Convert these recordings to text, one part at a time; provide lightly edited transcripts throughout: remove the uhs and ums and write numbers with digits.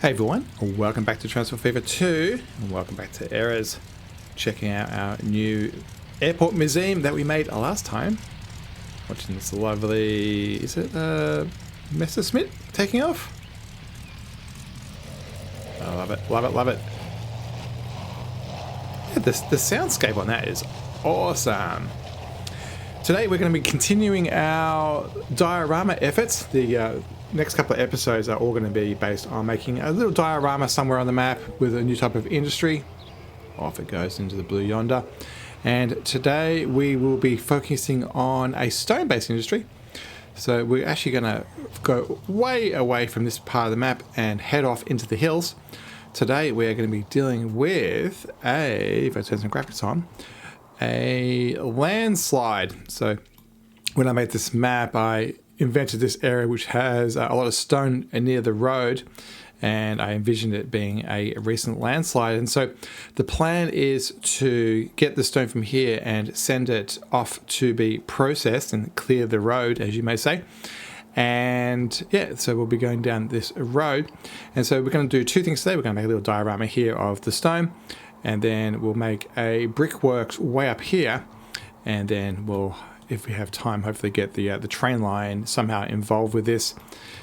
Hey everyone, welcome back to Transport Fever 2, and welcome back to Errors. Checking out our new airport museum that we made last time. Watching this lovely, is it Messerschmitt taking off? I love it, love it, love it. Yeah, the soundscape on that is awesome. Today we're going to be continuing our diorama efforts. The next couple of episodes are all going to be based on making a little diorama somewhere on the map with a new type of industry. Off it goes into the blue yonder. And today we will be focusing on a stone-based industry. So we're actually going to go way away from this part of the map and head off into the hills. Today we're going to be dealing with if I turn some graphics on, a landslide. So when I made this map, I invented this area which has a lot of stone near the road, and I envisioned it being a recent landslide. And so the plan is to get the stone from here and send it off to be processed and clear the road, as you may say. And yeah, so we'll be going down this road. And so we're going to do two things today. We're going to make a little diorama here of the stone, and then we'll make a brickworks way up here, and then we'll, if we have time, hopefully get the train line somehow involved with this,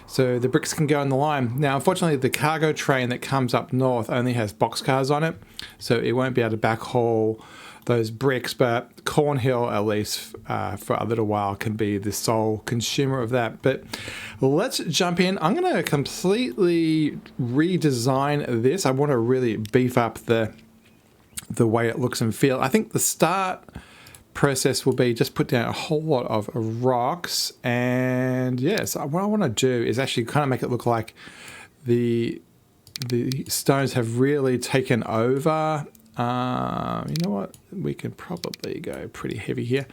so the bricks can go on the line. Now, unfortunately, the cargo train that comes up north only has boxcars on it, so it won't be able to backhaul those bricks, but Cornhill, at least for a little while, can be the sole consumer of that. But let's jump in. I'm going to completely redesign this. I want to really beef up the way it looks and feel. I think the start process will be just put down a whole lot of rocks, and yes, what I want to do is actually kind of make it look like the stones have really taken over. You know what, we can probably go pretty heavy here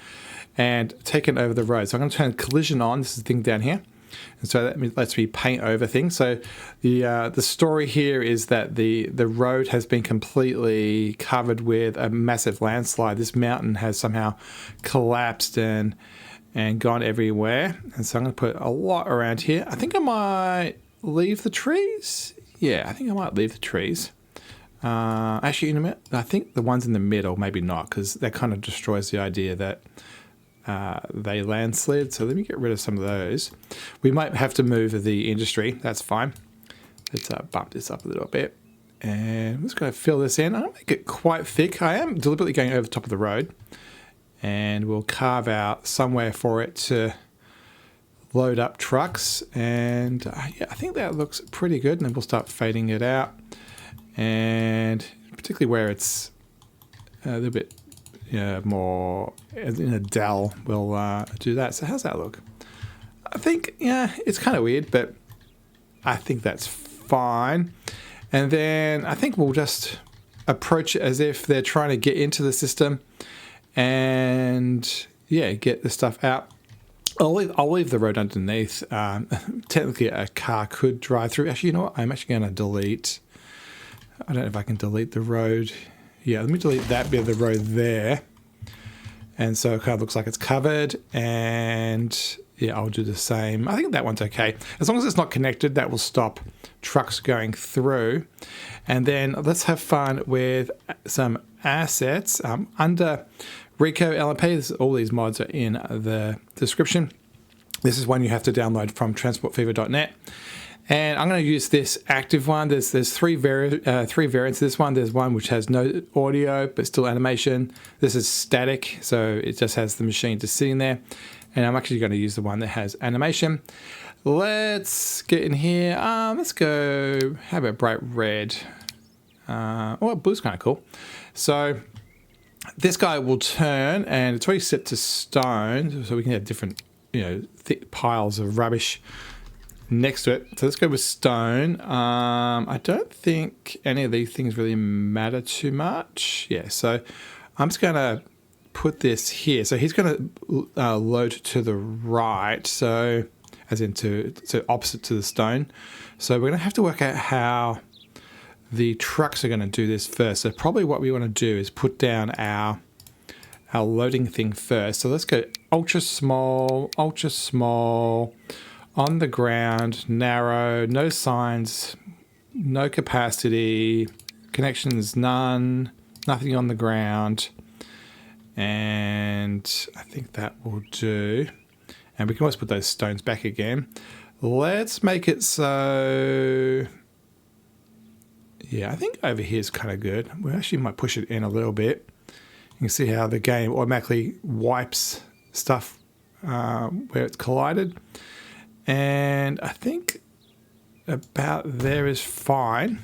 and taken over the road. So I'm going to turn collision on. This is the thing down here, and so that lets me paint over things. So the story here is that the road has been completely covered with a massive landslide. This mountain has somehow collapsed and gone everywhere. And so I'm going to put a lot around here. I think I might leave the trees. Yeah, I think I might leave the trees. Actually, in a minute, I think the ones in the middle, maybe not, because that kind of destroys the idea that they landslid. So let me get rid of some of those. We might have to move the industry. That's fine. Let's bump this up a little bit. And I'm just going to fill this in. I'm going to make it quite thick. I am deliberately going over the top of the road. And we'll carve out somewhere for it to load up trucks. And yeah, I think that looks pretty good. And then we'll start fading it out. And particularly where it's a little bit more in a dell, we'll do that. So how's that look? I think, yeah, it's kind of weird, but I think that's fine. And then I think we'll just approach it as if they're trying to get into the system and, yeah, get the stuff out. I'll leave the road underneath. Technically, a car could drive through. Actually, you know what? I'm actually going to delete... I don't know if I can delete the road. Yeah, let me delete that bit of the road there. And so it kind of looks like it's covered. And yeah, I'll do the same. I think that one's okay. As long as it's not connected, that will stop trucks going through. And then let's have fun with some assets. Under Rico LMP, all these mods are in the description. This is one you have to download from transportfever.net. And I'm going to use this active one. There's three variants of this one. There's one which has no audio but still animation. This is static, so it just has the machine just sitting there. And I'm actually going to use the one that has animation. Let's get in here. Let's go, how about bright red? Blue's kind of cool. So this guy will turn, and it's already set to stone, so we can have different, thick piles of rubbish next to it. So let's go with stone. I don't think any of these things really matter too much. Yeah, so I'm just going to put this here. So he's going to load to the right, so as in to opposite to the stone. So we're going to have to work out how the trucks are going to do this first. So probably what we want to do is put down our loading thing first. So let's go ultra small, on the ground, narrow, no signs, no capacity, connections none, nothing on the ground. And I think that will do. And we can always put those stones back again. Let's make it so... Yeah, I think over here is kind of good. We actually might push it in a little bit. You can see how the game automatically wipes stuff where it's collided. And I think about there is fine.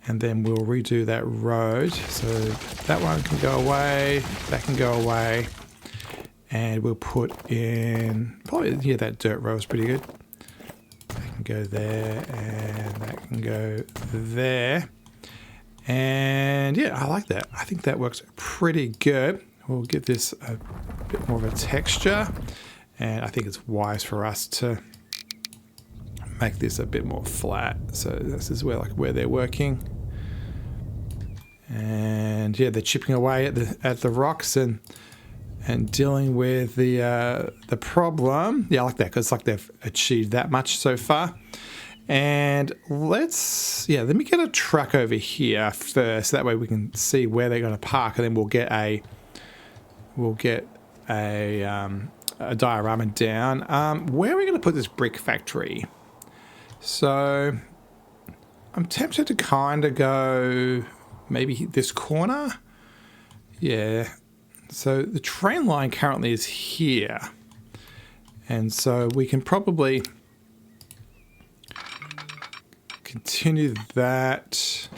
And then we'll redo that road. So that one can go away, that can go away. And we'll put in, probably, yeah, that dirt row is pretty good. That can go there, and that can go there. And yeah, I like that. I think that works pretty good. We'll give this a bit more of a texture. And I think it's wise for us to make this a bit more flat. So this is where they're working. And yeah, they're chipping away at the rocks and dealing with the problem. Yeah, I like that because it's like they've achieved that much so far. And let me get a truck over here first. That way we can see where they're going to park, and then we'll get a diorama down. Where are we going to put this brick factory? So I'm tempted to kind of go maybe this corner. Yeah. So the train line currently is here. And so we can probably continue that.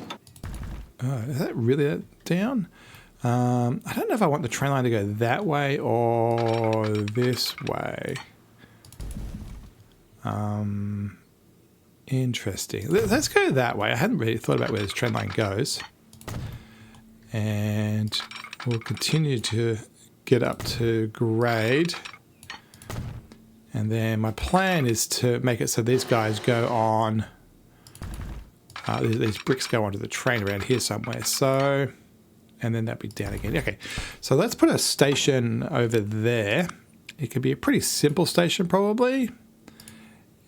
Oh, is that really that down? I don't know if I want the train line to go that way or this way. Interesting. Let's go that way. I hadn't really thought about where this train line goes. And we'll continue to get up to grade. And then my plan is to make it so these guys go on, these bricks go onto the train around here somewhere. So, and then that'd be down again. Okay, so let's put a station over there. It could be a pretty simple station probably.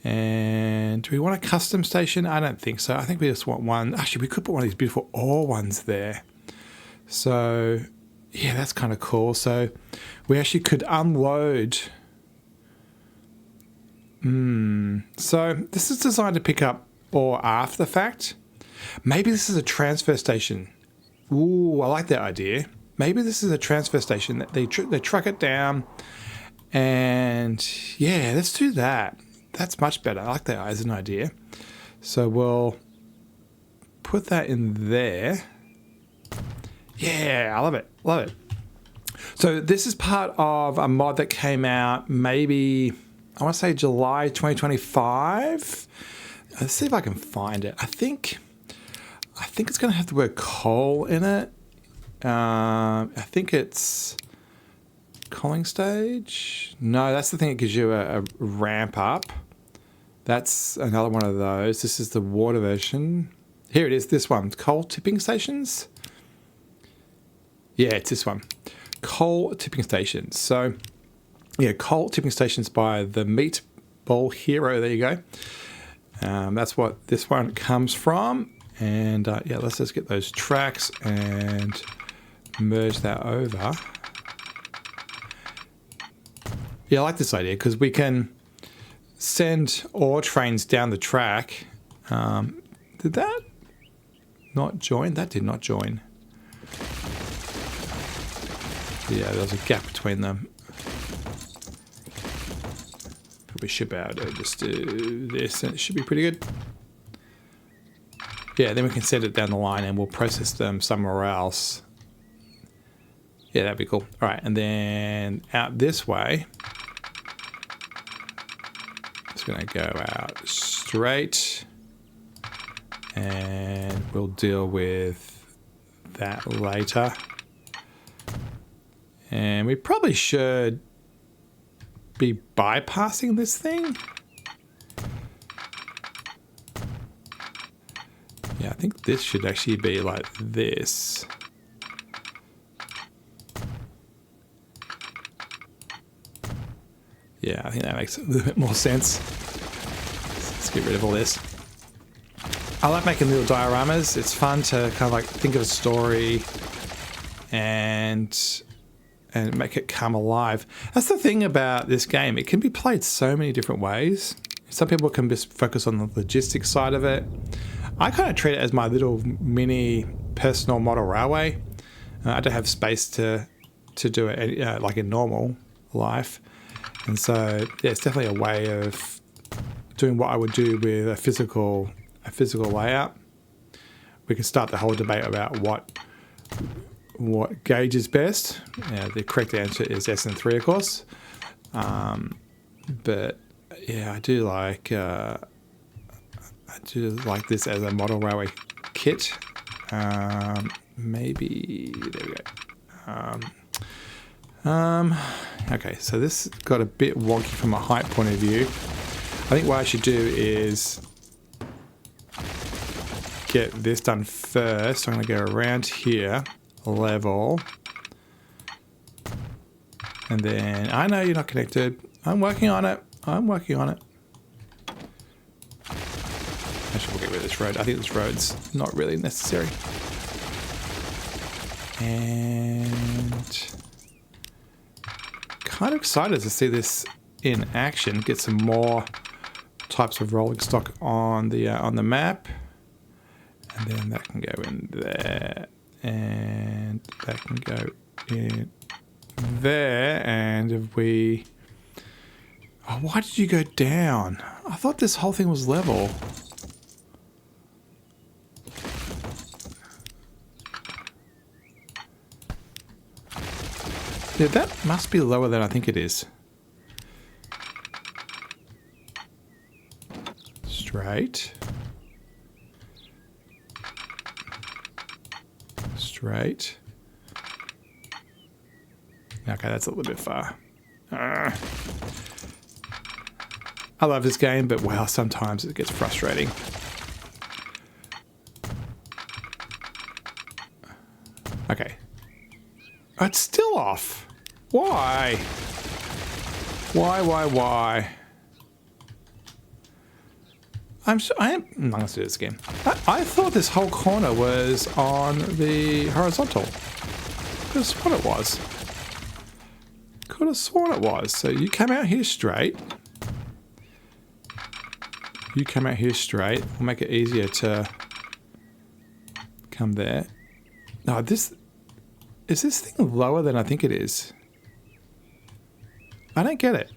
And do we want a custom station? I don't think so. I think we just want one. Actually, we could put one of these beautiful ore ones there. So, yeah, that's kind of cool. So we actually could unload. So this is designed to pick up ore after the fact. Maybe this is a transfer station. Ooh, I like that idea. Maybe this is a transfer station that they truck it down. And yeah, let's do that. That's much better. I like that as an idea. So we'll put that in there. Yeah, I love it. Love it. So this is part of a mod that came out maybe, I want to say July 2025. Let's see if I can find it. I think it's going to have the word coal in it. I think it's calling stage. No, that's the thing that gives you a ramp up. That's another one of those. This is the water version. Here it is, this one. Coal tipping stations. Yeah, it's this one. Coal tipping stations. So, yeah, coal tipping stations by the Meatball Hero. There you go. That's what this one comes from. And, yeah, let's just get those tracks and merge that over. Yeah, I like this idea because we can send ore trains down the track. Did that not join? That did not join. Yeah, there's a gap between them. We should be able to just do this and it should be pretty good. Yeah, then we can send it down the line and we'll process them somewhere else. Yeah, that'd be cool. All right, and then out this way, it's going to go out straight. And we'll deal with that later. And we probably should be bypassing this thing. Yeah, I think this should actually be like this. Yeah, I think that makes a little bit more sense. Let's get rid of all this. I like making little dioramas. It's fun to kind of like think of a story and make it come alive. That's the thing about this game. It can be played so many different ways. Some people can just focus on the logistics side of it. I kind of treat it as my little mini personal model railway. I don't have space to do it like in normal life. And so yeah, it's definitely a way of doing what I would do with a physical layout. We can start the whole debate about what gauge is best. The correct answer is SN3, of course. But yeah, I do like this as a model railway kit. Maybe there we go. Okay, so this got a bit wonky from a height point of view. I think what I should do is get this done first. So I'm going to go around here, level, and then I know you're not connected. I'm working on it. Actually, we'll get rid of this road. I think this road's not really necessary. And kind of excited to see this in action. Get some more types of rolling stock on the map, and then that can go in there, and that can go in there. And if we, oh, why did you go down? I thought this whole thing was level. Yeah, that must be lower than I think it is. Straight. Straight. Okay, that's a little bit far. I love this game, but wow, sometimes it gets frustrating. Okay. Oh, it's still off. Why? Why? I'm not going to do this again. I thought this whole corner was on the horizontal. Could have sworn it was. So you come out here straight. We'll make it easier to come there. No, is this thing lower than I think it is? I don't get it.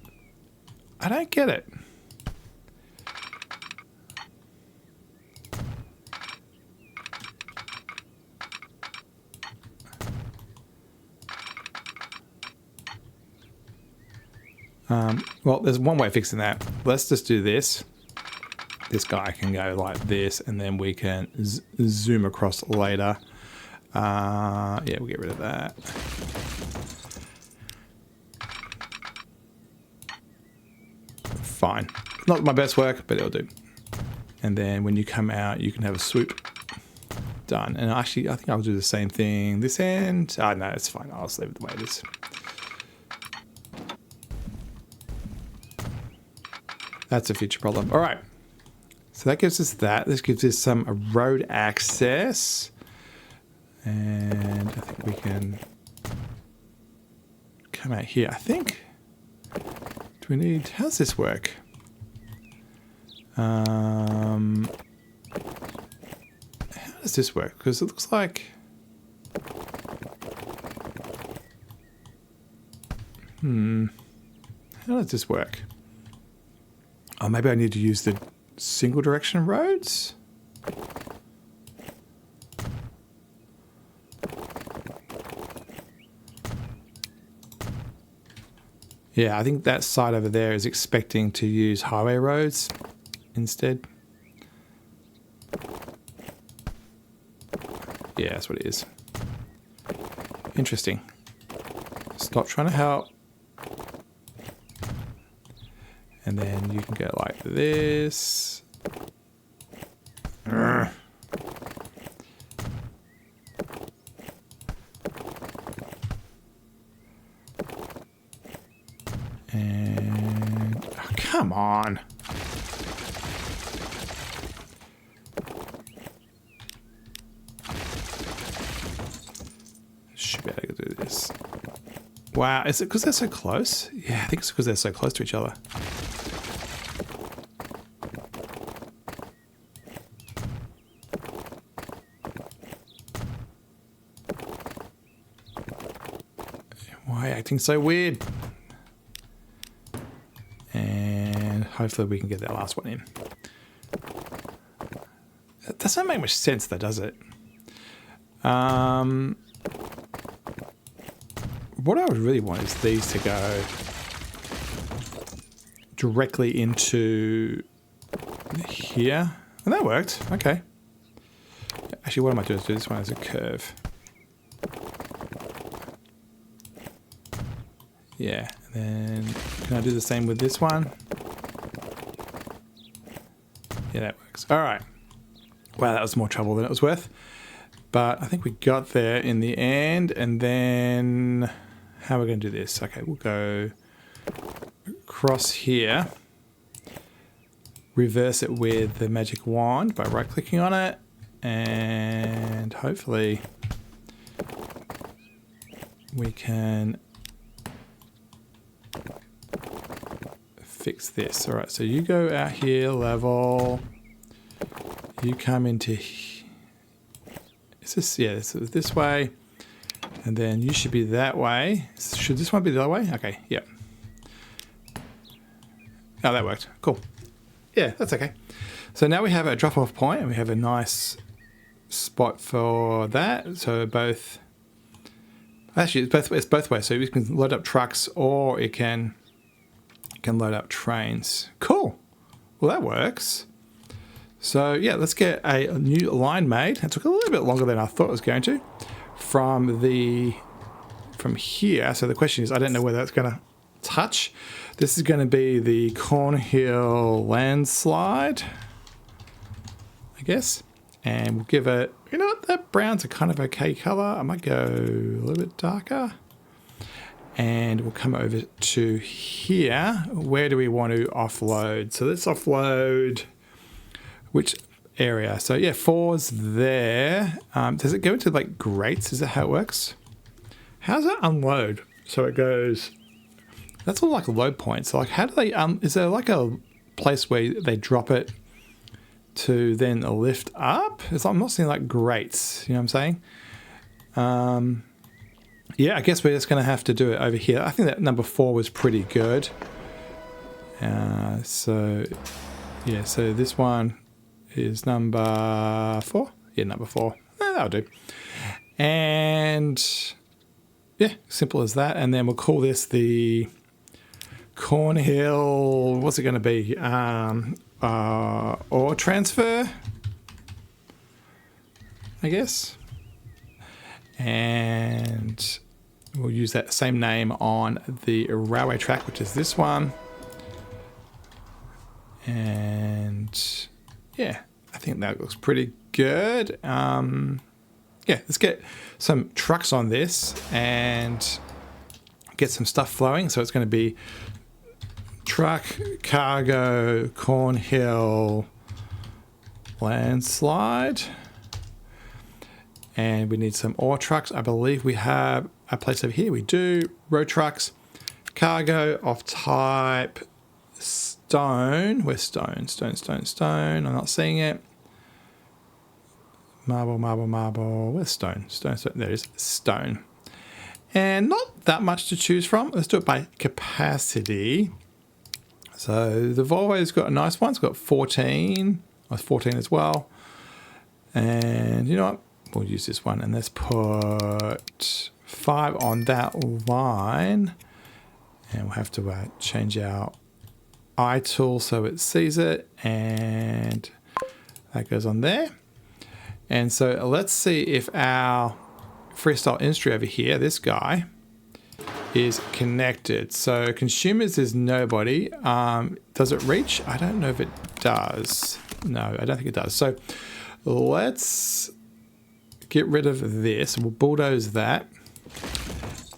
Well, there's one way of fixing that. Let's just do this. This guy can go like this, and then we can zoom across later. Yeah, we'll get rid of that. Fine. Not my best work, but it'll do. And then when you come out, you can have a swoop. Done. And actually, I think I'll do the same thing this end. Oh, no, it's fine. I'll just leave it the way it is. That's a future problem. All right. So that gives us that. This gives us some road access. And I think we can come out here. I think. Do we need? How's this work? How does this work? Because it looks like. How does this work? Oh, maybe I need to use the single direction roads? Yeah, I think that side over there is expecting to use highway roads instead. Yeah, that's what it is. Interesting. Stop trying to help. And then you can go like this. And oh, come on. should be able to do this. Wow, is it because they're so close? Yeah, I think it's because they're so close to each other. Why acting so weird? And hopefully we can get that last one in. That doesn't make much sense though, does it? What I would really want is these to go directly into here. And that worked. Okay. Actually, what I might do is do this one as a curve. Yeah. And then can I do the same with this one? Yeah, that works. All right. Wow, that was more trouble than it was worth. But I think we got there in the end. And then how are we going to do this? Okay, we'll go across here. Reverse it with the magic wand by right-clicking on it. And hopefully we can fix this. All right, so you go out here, level. You come into... Is this... Yeah, this way. And then you should be that way. Should this one be the other way? Okay, yeah. Oh, that worked. Cool. Yeah, that's okay. So now we have a drop-off point and we have a nice spot for that. So both... Actually, it's both ways. So you can load up trucks or it can load up trains. Cool. Well, that works. So yeah, let's get a new line made. It took a little bit longer than I thought it was going to. From here. So the question is, I don't know whether that's going to touch. This is going to be the Cornhill Landslide, I guess. And we'll give it, you know what, that brown's a kind of okay color. I might go a little bit darker. And we'll come over to here. Where do we want to offload? So let's offload which area? So yeah, 4's there. Does it go into like grates? Is that how it works? How does it unload? So it goes, that's all like load points. So like how do they, is there like a place where they drop it to then lift up? I'm not seeing like grates, you know what I'm saying? Yeah, I guess we're just going to have to do it over here. I think that number 4 was pretty good. So this one is number 4. Yeah, number 4. That'll do. And yeah, simple as that. And then we'll call this the Cornhill. What's it going to be? Ore transfer, I guess. And we'll use that same name on the railway track, which is this one. And yeah, I think that looks pretty good. Yeah, let's get some trucks on this and get some stuff flowing. So it's going to be truck, cargo, Cornhill, Landslide. And we need some ore trucks. I believe we have a place over here. We do. Road trucks, cargo of type stone. Where's stone? Stone. I'm not seeing it. Marble. Where's stone? Stone. There it is. Stone. And not that much to choose from. Let's do it by capacity. So the Volvo's got a nice one. It's got 14. Oh, it's 14 as well. And you know what? We'll use this one and let's put 5 on that line. And we'll have to change our eye tool so it sees it. And that goes on there. And so let's see if our freestyle industry over here, this guy, is connected. So consumers is nobody. Does it reach? I don't know if it does. No, I don't think it does. So let's get rid of this. We'll bulldoze that.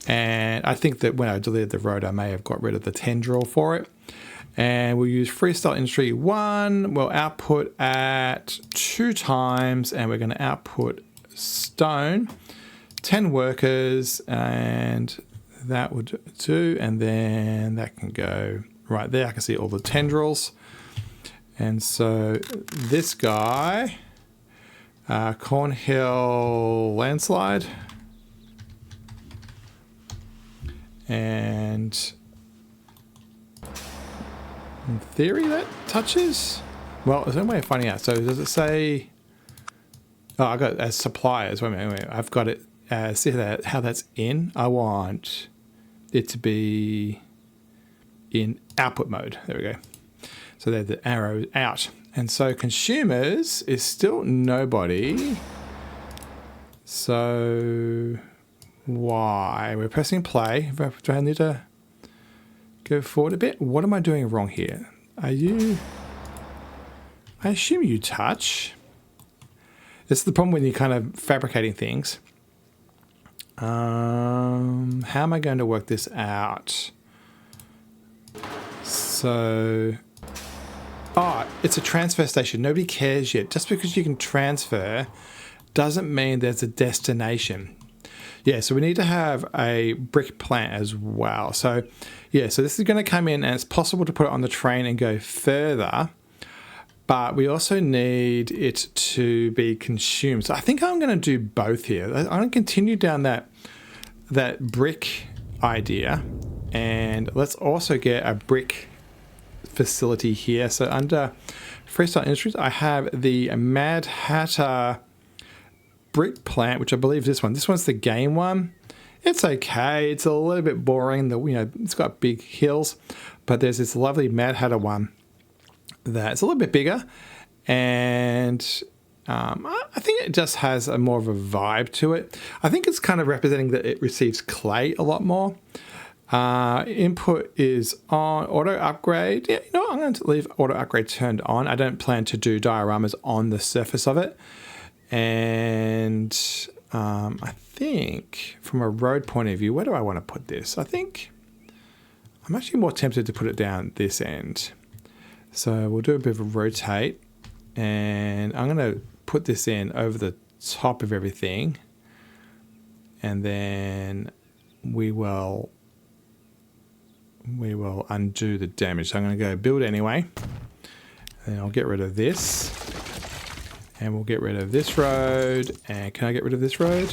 And I think that when I deleted the road, I may have got rid of the tendril for it. And we'll use freestyle industry 1. We'll output at 2 times, and we're going to output stone 10 workers, and that would do. And then that can go right there. I can see all the tendrils. And so this guy, Cornhill Landslide, and in theory that touches. Well, there's no way of finding out. So does it say? Oh, I got it as suppliers. Wait a minute. I've got it. See that how that's in. I want it to be in output mode. There we go. So there's the arrow out. And so consumers is still nobody. So why? We're pressing play. Do I need to go forward a bit? What am I doing wrong here? Are you... I assume you touch. This is the problem when you're kind of fabricating things. How am I going to work this out? So... Oh, it's a transfer station. Nobody cares yet. Just because you can transfer doesn't mean there's a destination. Yeah, so we need to have a brick plant as well. So, yeah, so this is going to come in, and it's possible to put it on the train and go further. But we also need it to be consumed. So I think I'm going to do both here. I'm going to continue down that brick idea. And let's also get a brick facility here. So under Freestyle Industries, I have the Mad Hatter brick plant, which I believe is this one. This one's the game one. It's okay. It's a little bit boring. It's got big hills, but there's this lovely Mad Hatter one that's a little bit bigger, and I think it just has a more of a vibe to it. I think it's kind of representing that it receives clay a lot more. Input is on. Auto upgrade. Yeah, I'm going to leave auto upgrade turned on. I don't plan to do dioramas on the surface of it. And I think from a road point of view, where do I want to put this? I think I'm actually more tempted to put it down this end. So we'll do a bit of a rotate, and I'm going to put this in over the top of everything, and then we will undo the damage. So I'm going to go build anyway, and I'll get rid of this, and we'll get rid of this road. And can I get rid of this road?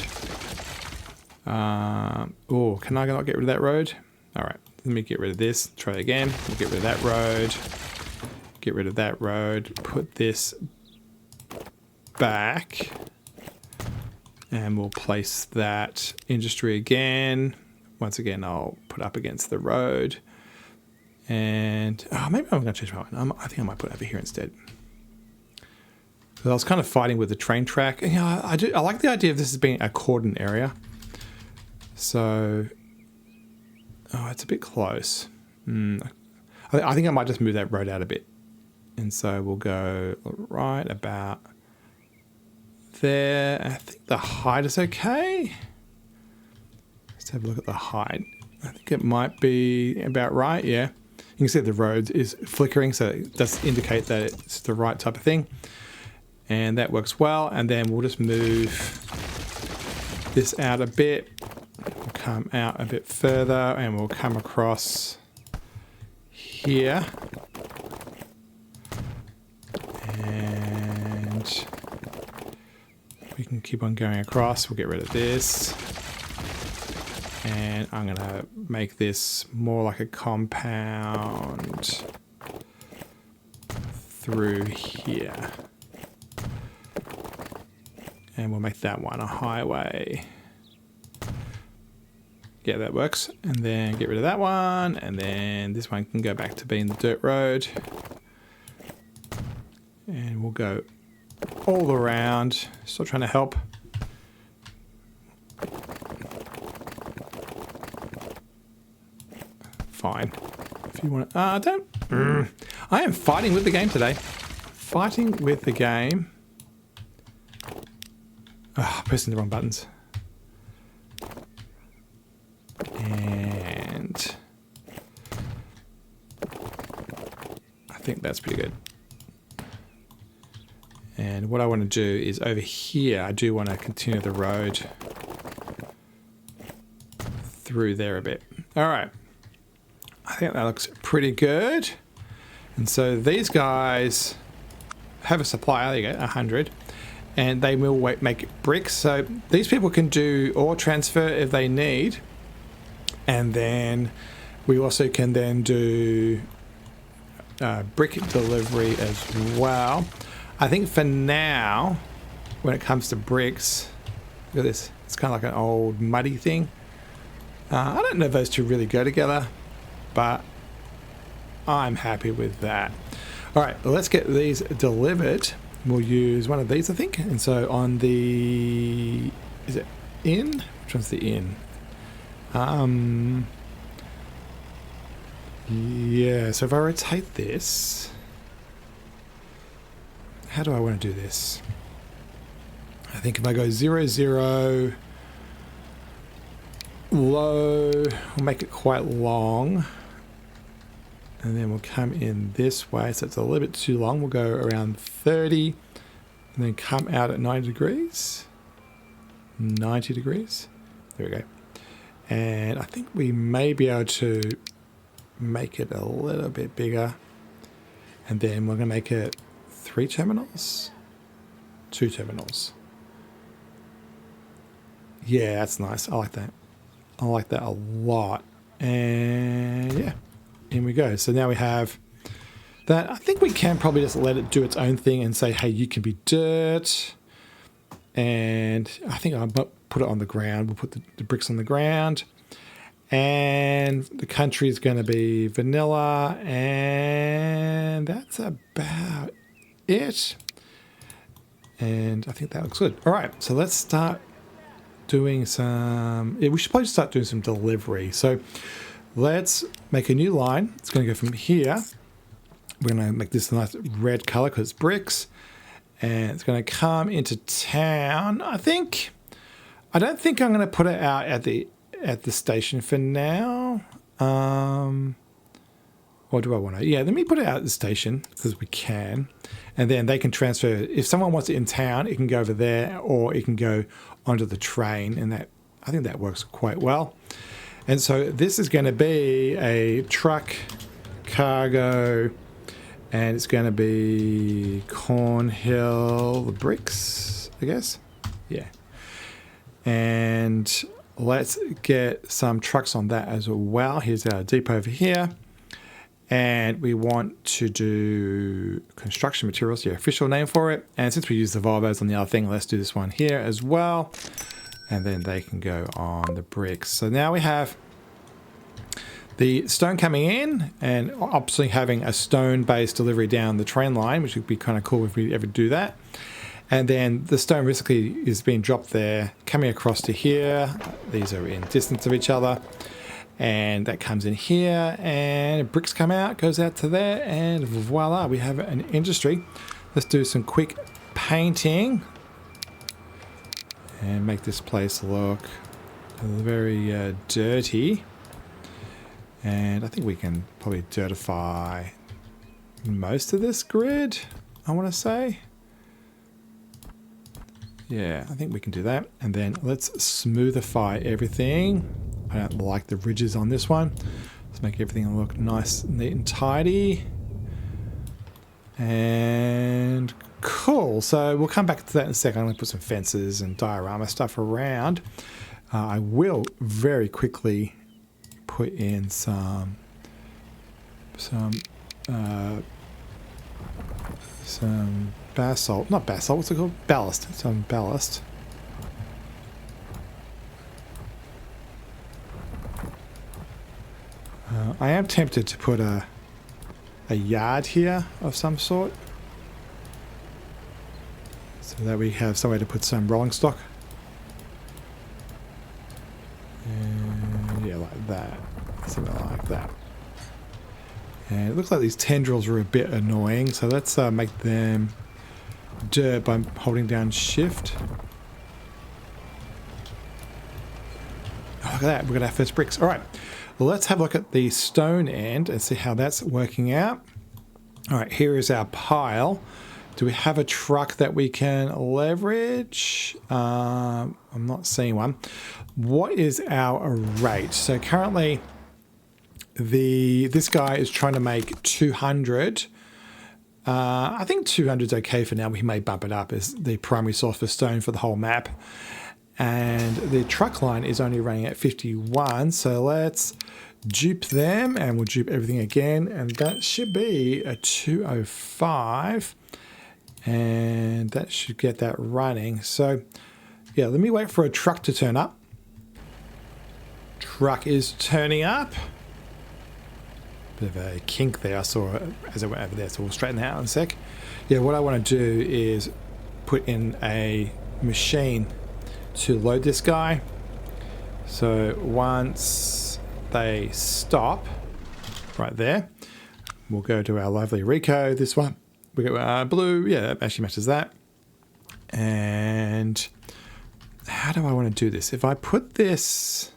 Oh, can I not get rid of that road? All right, let me get rid of this. Try it again. We'll get rid of that road. Get rid of that road. Put this back, and we'll place that industry again. Once again, I'll put up against the road, and maybe I'm going to change my mind. I think I might put it over here instead. I was kind of fighting with the train track. I like the idea of this as being a cordon area. So, it's a bit close. I think I might just move that road out a bit. And so we'll go right about there. I think the height is okay. Let's have a look at the height. I think it might be about right, yeah. You can see the road is flickering, so it does indicate that it's the right type of thing. And that works well. And then we'll just move this out a bit. We'll come out a bit further, and we'll come across here. And we can keep on going across. We'll get rid of this. And I'm going to make this more like a compound through here. And we'll make that one a highway. Yeah, that works. And then get rid of that one. And then this one can go back to being the dirt road. And we'll go all around. Still trying to help. Fine. If you want to... don't... I am fighting with the game today. Fighting with the game. Pressing the wrong buttons. And... I think that's pretty good. And what I want to do is over here, I do want to continue the road through there a bit. All right. I think that looks pretty good. And so these guys have a supply, there you go, 100. And they will make bricks. So these people can do ore transfer if they need. And then we also can then do brick delivery as well. I think for now, when it comes to bricks, look at this. It's kind of like an old muddy thing. I don't know if those two really go together, but I'm happy with that. All right, well, let's get these delivered. We'll use one of these, I think. And so on the, is it in? Which one's the in? Yeah, so if I rotate this, how do I want to do this? I think if I go 0, 0, low, we'll make it quite long. And then we'll come in this way, so it's a little bit too long. We'll go around 30, and then come out at 90 degrees. 90 degrees. There we go. And I think we may be able to make it a little bit bigger. And then we're going to make it 3 terminals. 2 terminals. Yeah, that's nice. I like that. I like that a lot. And yeah, in we go. So now we have that. I think we can probably just let it do its own thing and say, hey, you can be dirt. And I think I'll put it on the ground. We'll put the bricks on the ground. And the country is going to be vanilla. And that's about it. And I think that looks good. All right, so let's start doing some, yeah, we should probably start doing some delivery. So let's make a new line. It's going to go from here. We're going to make this a nice red color because it's bricks. And it's going to come into town. I don't think I'm going to put it out at the station for now. Or do I want to? Yeah, let me put it out at the station because we can. And then they can transfer. If someone wants it in town, it can go over there or it can go onto the train. And that, I think that works quite well. And so this is going to be a truck cargo. And it's going to be Cornhill bricks, I guess. Yeah. And let's get some trucks on that as well. Here's our depot over here. And we want to do construction materials, yeah, official name for it. And since we use the Volvos on the other thing, let's do this one here as well. And then they can go on the bricks. So now we have the stone coming in and obviously having a stone-based delivery down the train line, which would be kind of cool if we ever do that. And then the stone basically is being dropped there, coming across to here. These are in distance of each other. And that comes in here, and bricks come out, goes out to there, and voila, we have an industry. Let's do some quick painting and make this place look very dirty. And I think we can probably dirtify most of this grid, I want to say. Yeah, I think we can do that. And then let's smoothify everything. I don't like the ridges on this one. Let's make everything look nice, neat and tidy. And cool. So we'll come back to that in a second. I'm going to put some fences and diorama stuff around. I will very quickly put in some basalt. Not basalt, what's it called? Ballast. Some ballast. I am tempted to put a yard here of some sort, so that we have somewhere to put some rolling stock. And yeah, like that, something like that. And it looks like these tendrils are a bit annoying, so let's make them dirt by holding down shift. Oh, look at that, we're gonna have first bricks. All right. Well, let's have a look at the stone end and see how that's working out. All right, here is our pile. Do we have a truck that we can leverage? I'm not seeing one. What is our rate? So currently, this guy is trying to make 200. I think 200 is okay for now. We may bump it up as the primary source for stone for the whole map. And the truck line is only running at 51. So let's dupe them, and we'll dupe everything again. And that should be a 205. And that should get that running. So yeah, let me wait for a truck to turn up. Truck is turning up. Bit of a kink there I saw as I went over there, so we'll straighten that out in a sec. Yeah, what I want to do is put in a machine to load this guy. So once they stop right there, we'll go to our lovely Rico, this one. We go blue, yeah, that actually matches that. And how do I want to do this? If I put this,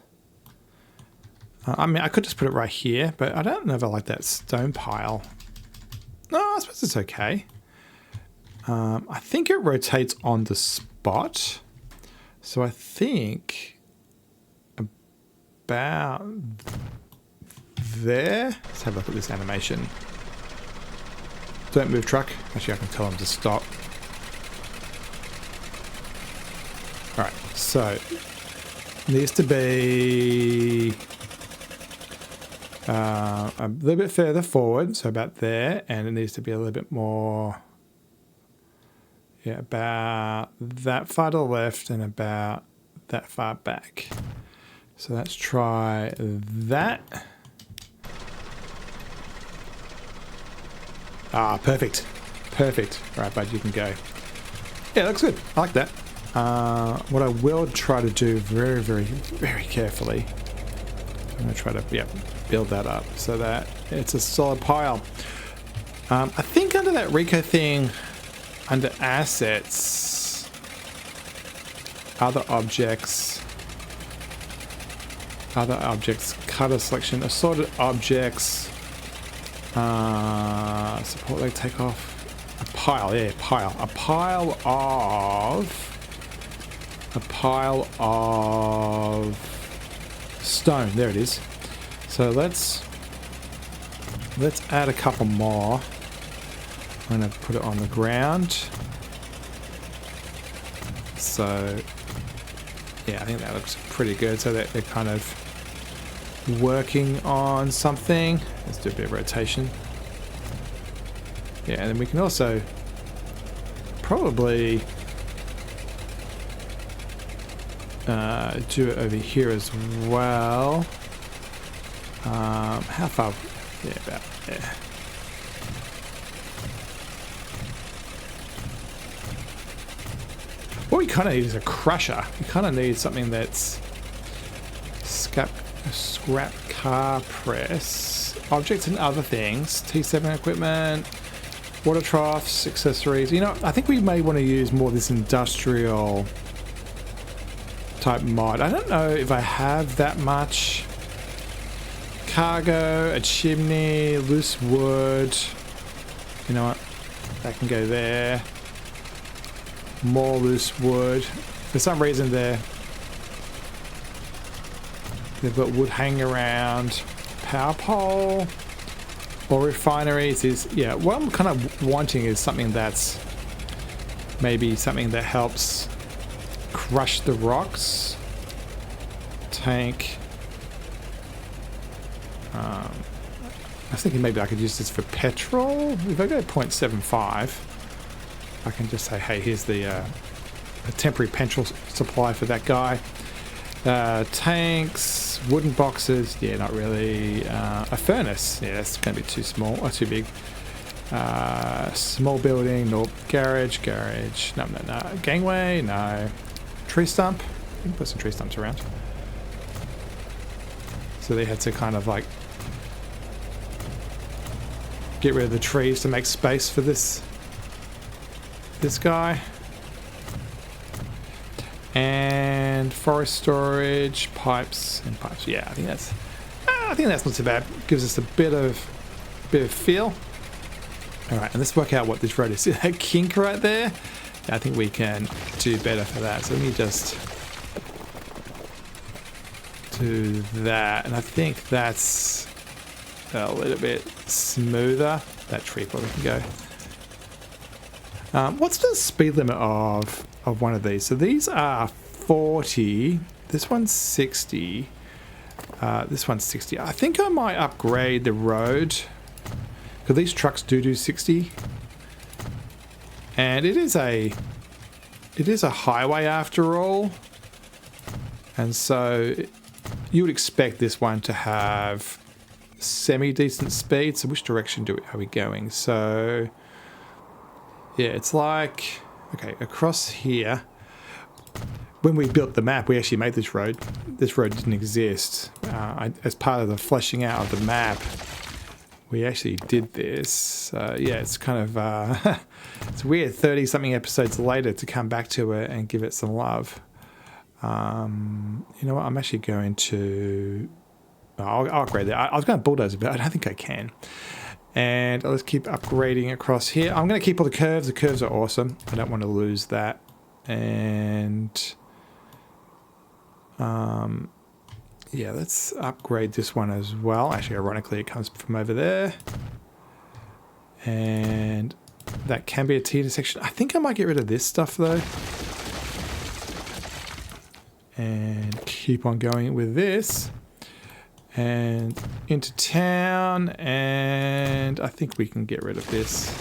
I mean, I could just put it right here, but I don't know if I like that stone pile. No, I suppose it's okay. I think it rotates on the spot. So I think about there. Let's have a look at this animation. Don't move, truck. Actually, I can tell him to stop. Alright, so needs to be a little bit further forward, so about there, and it needs to be a little bit more, yeah, about that far to the left and about that far back. So let's try that. Ah, perfect. Perfect. All right, bud, you can go. Yeah, looks good. I like that. What I will try to do very, very, very carefully, I'm going to try to, yeah, build that up so that it's a solid pile. I think under that Rico thing, under assets, other objects, cutter selection, assorted objects, support leg take off, a pile, yeah, pile, a pile of stone, there it is. So let's add a couple more. I'm going to put it on the ground. So yeah, I think that looks pretty good. So that they're kind of working on something. Let's do a bit of rotation. Yeah, and then we can also probably do it over here as well. How far? Yeah, about there. What we kind of need is a crusher. We kind of need something that's scrap car press, objects and other things, T7 equipment, water troughs, accessories. You know, I think we may want to use more of this industrial type mod. I don't know if I have that much. Cargo, a chimney, loose wood. You know what? That can go there. More loose wood. For some reason they've got wood hanging around. Power pole or refineries is, yeah, what I'm kind of wanting is something that's maybe something that helps crush the rocks. Tank. I was thinking maybe I could use this for petrol. If I go 0.75, I can just say, hey, here's the a temporary petrol supply for that guy. Tanks, wooden boxes, yeah, not really. A furnace, yeah, that's going to be too small or too big. Small building, no. Garage, no. Gangway, no. Tree stump, you can put some tree stumps around. So they had to kind of like get rid of the trees to make space for this guy. And forest storage, pipes. Yeah, I think that's not too bad. Gives us a bit of feel. All right, and let's work out what this road is. See that kink right there? I think we can do better for that. So let me just do that. And I think that's a little bit smoother. That tree probably can go. What's the speed limit of one of these? So these are 40. This one's 60. This one's 60. I think I might upgrade the road, because these trucks do 60. And it is a highway after all. And so you would expect this one to have semi-decent speed. So which direction are we going? So yeah, it's like, okay, across here. When we built the map, we actually made this road. This road didn't exist. As part of the fleshing out of the map, we actually did this. Yeah, it's kind of it's weird 30-something episodes later to come back to it and give it some love. You know what? I'm actually going to... I'll upgrade that. I was going to bulldoze it, but I don't think I can. And let's keep upgrading across here. I'm going to keep all the curves. The curves are awesome. I don't want to lose that. And... yeah, let's upgrade this one as well. Actually, ironically, it comes from over there. And that can be a T intersection. I think I might get rid of this stuff, though. And keep on going with this. And into town. And I think we can get rid of this.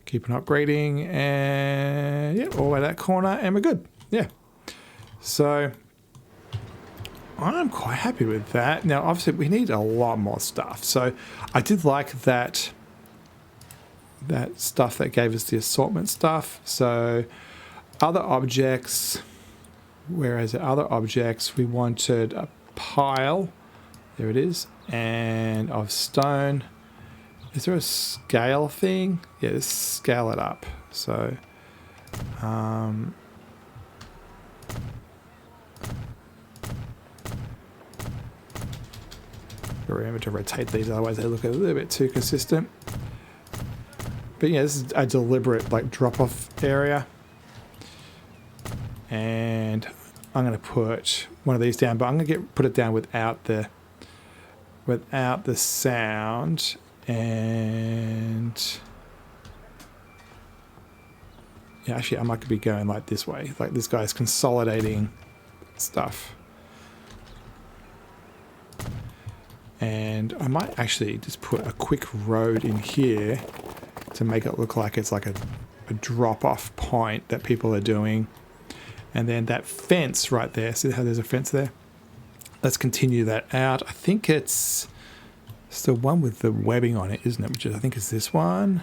Keep on upgrading, and yeah, all the way to that corner, and we're good. Yeah. So I'm quite happy with that. Now, obviously, we need a lot more stuff. So I did like that stuff that gave us the assortment stuff. So other objects, whereas the other objects, we wanted a pile. There it is, and of stone. Is there a scale thing? Yeah, let's scale it up. So, remember to rotate these, otherwise they look a little bit too consistent. But yeah, this is a deliberate like drop-off area. And I'm going to put one of these down, but I'm going to put it down without the sound. And yeah, actually I might be going like this way, like this guy's consolidating stuff. And I might actually just put a quick road in here to make it look like it's like a drop-off point that people are doing. And then that fence right there, see how there's a fence there? Let's continue that out. I think it's the one with the webbing on it, isn't it? Which is, I think is this one.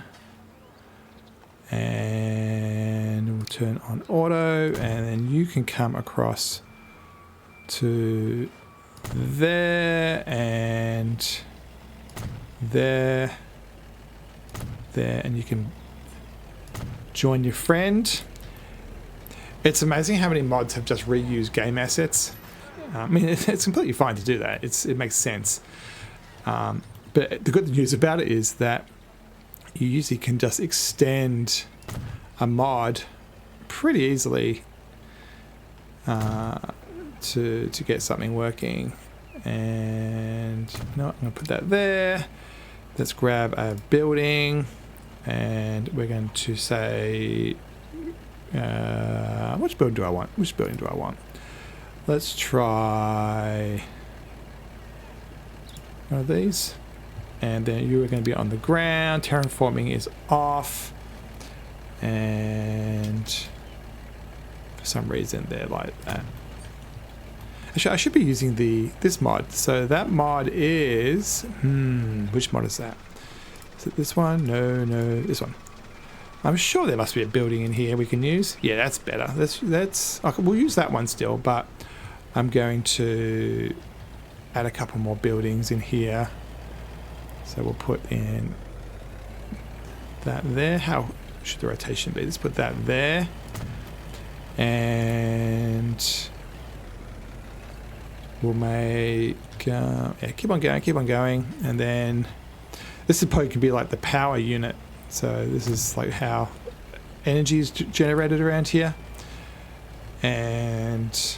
And we'll turn on auto, and then you can come across to there and there, and you can join your friend. It's amazing how many mods have just reused game assets. I mean, it's completely fine to do that. It makes sense. But the good news about it is that you usually can just extend a mod pretty easily to get something working. And no, I'm going to put that there. Let's grab a building, and we're going to say, which building do I want? Which building do I want? Let's try one of these. And then you are going to be on the ground. Terraforming is off. And for some reason they're like that. Actually, I should be using this mod. So that mod is... which mod is that? Is it this one? No, this one. I'm sure there must be a building in here we can use. Yeah, that's better. We'll use that one still, but I'm going to add a couple more buildings in here. So we'll put in that there. How should the rotation be? Let's put that there. And we'll make, yeah, keep on going. And then this is probably could be like the power unit. So this is like how energy is generated around here. And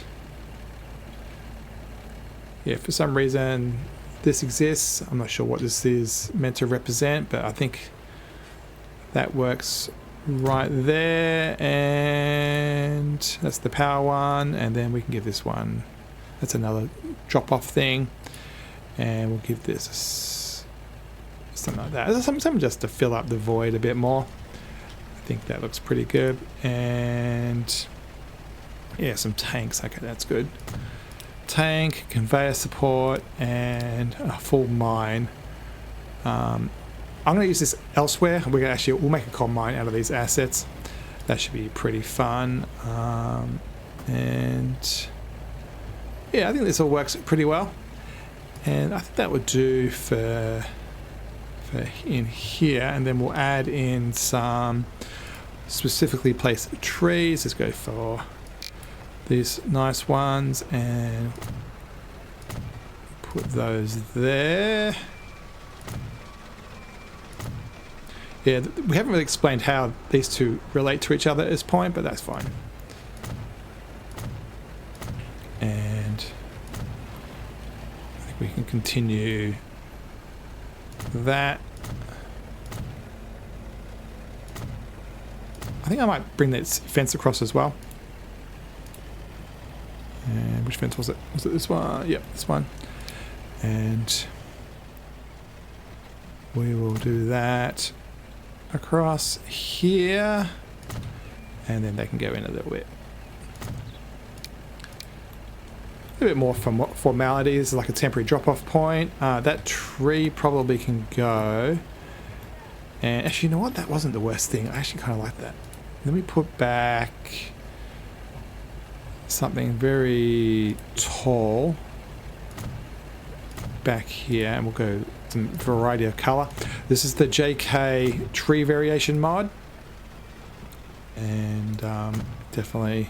yeah, for some reason this exists. I'm not sure what this is meant to represent, but I think that works right there. And that's the power one. And then we can give this one, that's another drop-off thing. And we'll give this something like that. Something just to fill up the void a bit more. I think that looks pretty good. And yeah, some tanks. Okay, that's good. Tank, conveyor support, and a full mine. I'm going to use this elsewhere. We'll make a coal mine out of these assets. That should be pretty fun. And yeah, I think this all works pretty well. And I think that would do for in here. And then we'll add in some specifically placed trees. Let's go for these nice ones and put those there. Yeah, we haven't really explained how these two relate to each other at this point, but that's fine. And I think we can continue that. I think I might bring this fence across as well. And which fence was it? Was it this one? Yep, this one. And we will do that across here. And then they can go in a little bit. A bit more formalities, like a temporary drop-off point. That tree probably can go. And actually, you know what? That wasn't the worst thing. I actually kind of like that. Let me put back something very tall back here, and we'll go some variety of color. This is the JK tree variation mod, and definitely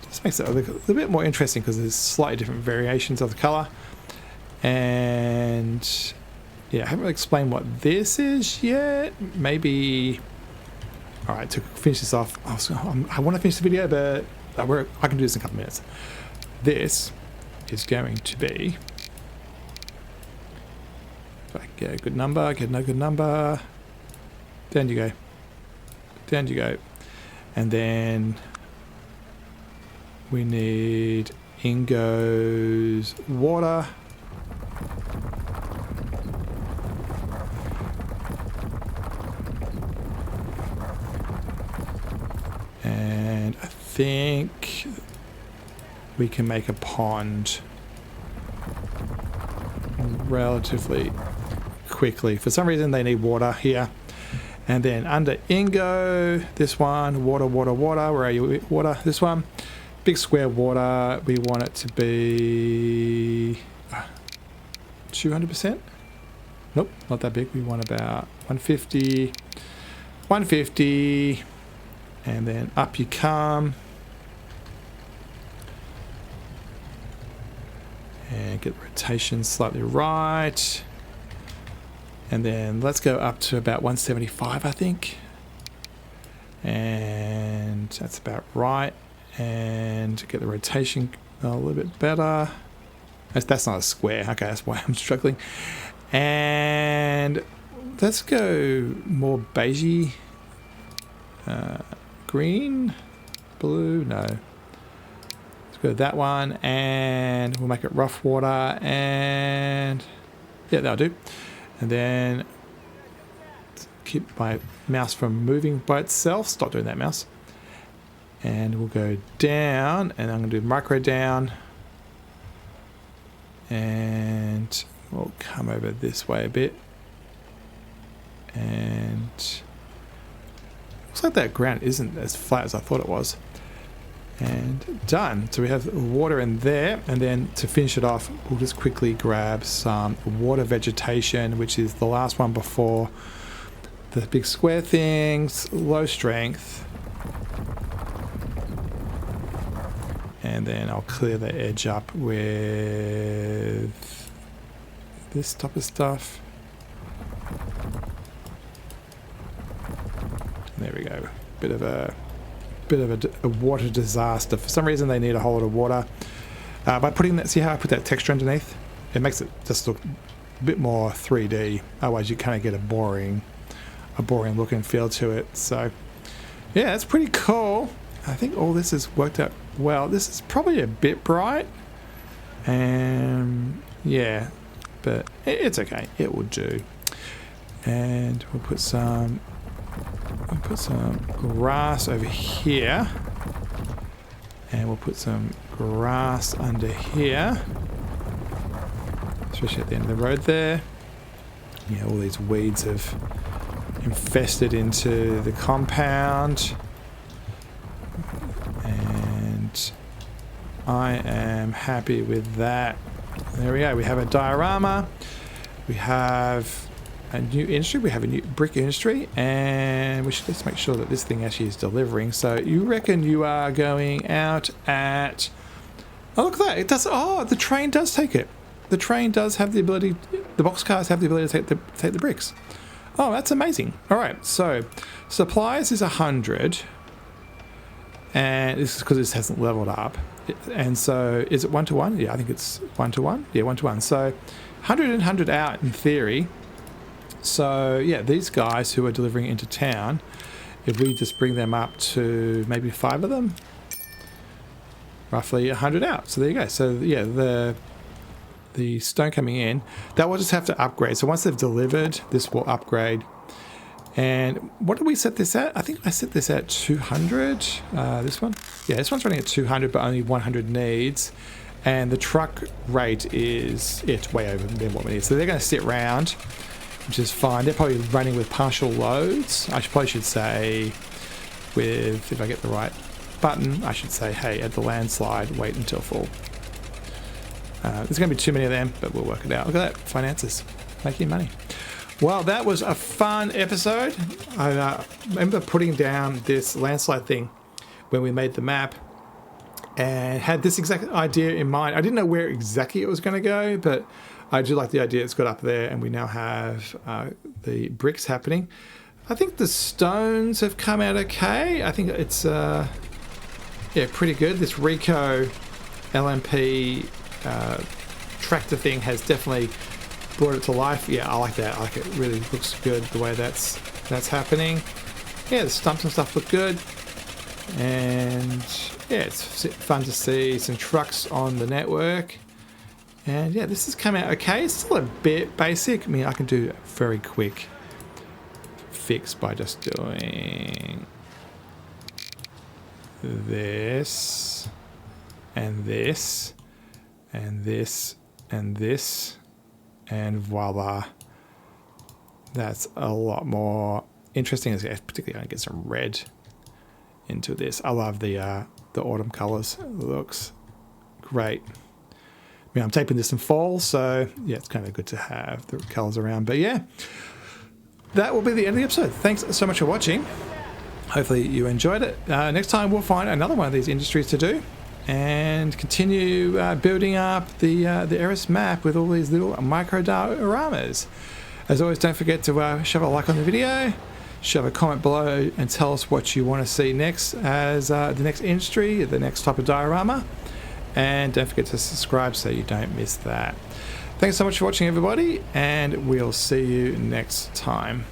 just makes it a little bit more interesting because there's slightly different variations of the color. And yeah, I haven't really explained what this is yet. Maybe, all right, to finish this off, I want to finish the video, but I can do this in a couple of minutes. This is going to be, if I get a good number, get no good number, down you go, down you go. And then we need in goes water. And I think we can make a pond relatively quickly. For some reason they need water here. And then under Ingo, this one, water, water, water. Where are you? Water, this one. Big square water. We want it to be 200%. Nope, not that big. We want about 150. 150. And then up you come. And get the rotation slightly right. And then let's go up to about 175, I think. And that's about right. And get the rotation a little bit better. That's not a square. Okay, that's why I'm struggling. And let's go more beigey. Green, blue, no. Let's go that one, and we'll make it rough water, and yeah, that'll do. And then keep my mouse from moving by itself. Stop doing that, mouse. And we'll go down, and I'm going to do micro down. And we'll come over this way a bit. And looks like that ground isn't as flat as I thought it was. And done. So we have water in there, and then to finish it off, we'll just quickly grab some water vegetation, which is the last one before the big square things. Low strength. And then I'll clear the edge up with this type of stuff. There we go. Bit of a water disaster. For some reason they need a whole lot of water. By putting that, see how I put that texture underneath? It makes it just look a bit more 3D. Otherwise you kind of get a boring look and feel to it. So yeah, that's pretty cool. I think all this has worked out well. This is probably a bit bright, and yeah, but it's okay. It will do. And we'll put some grass over here, and we'll put some grass under here, especially at the end of the road there. Yeah, all these weeds have infested into the compound, and I am happy with that. There we go. We have a diorama. We have a new industry. We have a new brick industry, and we should just make sure that this thing actually is delivering. So you reckon you are going out at... Oh, look at that. It does... Oh, the train does take it. The train does have the ability... The boxcars have the ability to take the bricks. Oh, that's amazing. All right, so supplies is 100, and this is because this hasn't leveled up. And so is it 1-to-1? Yeah, I think it's 1-to-1. Yeah, 1-to-1. So 100 and 100 out in theory. So yeah, these guys who are delivering into town, if we just bring them up to maybe 5 of them, roughly 100 out. So there you go. So yeah, the stone coming in, that will just have to upgrade. So once they've delivered, this will upgrade. And what did we set this at? I think I set this at 200. This one? Yeah, this one's running at 200, but only 100 needs. And the truck rate is, it's way over than what we need. So they're going to sit round, which is fine. They're probably running with partial loads. I probably should say with, if I get the right button, I should say, hey, at the landslide, wait until full. There's going to be too many of them, but we'll work it out. Look at that, finances, making money. Well, that was a fun episode. I remember putting down this landslide thing when we made the map and had this exact idea in mind. I didn't know where exactly it was going to go, but I do like the idea it's got up there, and we now have the bricks happening. I think the stones have come out okay. I think it's yeah, pretty good. This Rico LMP tractor thing has definitely brought it to life. Yeah, I like that. I like it. Really looks good the way that's happening. Yeah, the stumps and stuff look good, and yeah, it's fun to see some trucks on the network. And yeah, this has come out okay. It's still a bit basic. I mean, I can do a very quick fix by just doing this and this and this and this, and voila. That's a lot more interesting. Particularly going to get some red into this. I love the autumn colors. It looks great. I mean, I'm taping this in fall, so yeah, it's kind of good to have the colors around. But yeah, that will be the end of the episode. Thanks so much for watching. Hopefully you enjoyed it. Next time we'll find another one of these industries to do and continue building up the Eris map with all these little micro dioramas. As always, don't forget to shove a like on the video, shove a comment below, and tell us what you want to see next as the next industry, the next type of diorama. And don't forget to subscribe so you don't miss that. Thanks so much for watching, everybody, and we'll see you next time.